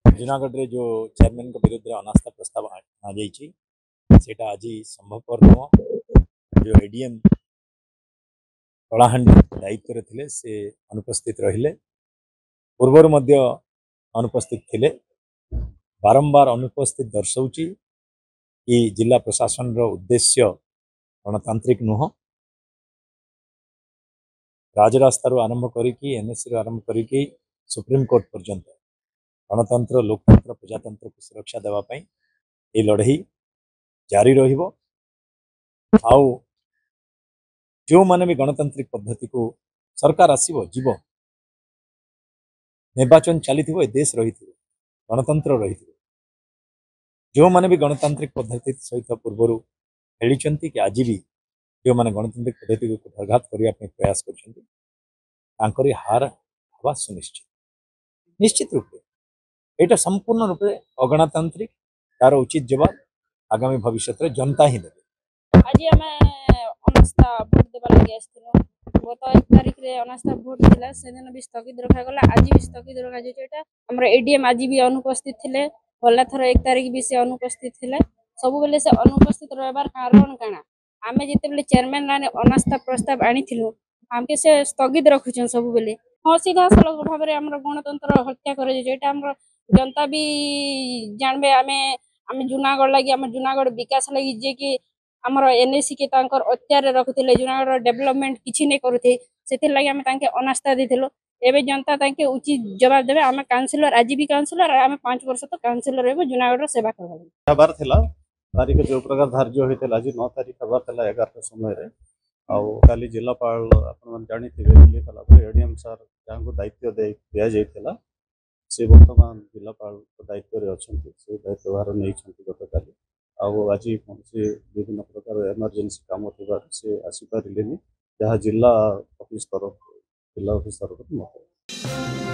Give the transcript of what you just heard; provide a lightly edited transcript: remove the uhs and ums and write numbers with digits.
जूनागढ़ रे जो चेयरमैन के विरुद्ध अनास्था प्रस्ताव आना आज संभवपर नुह। जो एडीएम कलाहांडी दायित्व थे से अनुपस्थित रहिले, पूर्वर मध्य अनुपस्थित थिले। बारंबार अनुपस्थित दर्शाऊँगी कि जिला प्रशासन रो उद्देश्य गणतांत्रिक नुह। राजरास्तारू आरंभ करिकी एनएससी रू आरंभ करिकी सुप्रीम कोर्ट पर्यंत गणतंत्र, लोकतंत्र, प्रजातंत्र को सुरक्षा देवाई ये लड़ई जारी रहिबो। आउ जो माने भी गणतांत्रिक पद्धति को सरकार आसीबो जीव निर्वाचन चली देश रही गणतंत्र रही जो माने भी गणतांत्रिक पद्धति सहित पूर्वर खेली कि आज भी जो माने गणतांत्रिक पद्धति को कुठारघात करने प्रयास कर हार हवा सुनिश्चित निश्चित रूपे यहाँ संपूर्ण रूपे अगणतांत्रिक तार उचित जवाब आगामी भविष्य में जनता ही देवे। आज आम अनास्था भोट देवा लगे गत 1 तारिख रे अनास्था भोट थिला से दिन भी स्थगित रखागला। आज भी स्थगित रखा जाइए। हमर एडीएम आज भी अनुपस्थित थिले। गला थर 1 तारिख भी से अनुपस्थित थिले। सब बेले से अनुपस्थित रहबार कारण काना आमे जेते बेले चेयरमैन लाने अनास्था प्रस्ताव आनिथिलु हमके से स्थगित रखुछन सब बेले। हाँ सीधा सड़क भाव में हमर गणतंत्र हत्या करे जेटा हमर जनता भी जानबे। आमे जूनागढ़ लगी आम जूनागढ़ विकास लगी जे कि आमर एनएसी के तांकर अत्यार रखुले जूनागढ़ डेवलपमेंट किछि नै करुथे सेतिर लगी आमे तांके अनास्था देथिलो। एबे जनता तांके उचित जवाब देबे। आमे काउंसिलर आज भी काउंसिलर आमे 5 वर्ष तो काउंसिलर रहबो जूनागढ़ सेवा करबो। हबार थिला तारीख जो प्रकार धार्य होइतला आज 9 तारीख हबार थिला 11 समय रे आउ काली जिलापाल अपन मन जानि थिबे कला पर एडीएम सर जांको दायित्व दिया जाइतला से वर्तमान जिलापाल दायित्व रे अछंती से दायित्वभार नै छंती गत काली आउ आज से विभिन्न प्रकार इमरजेंसी काम थिबा से आसी पारिलेनी जहाँ जिला ऑफिस तरफ मत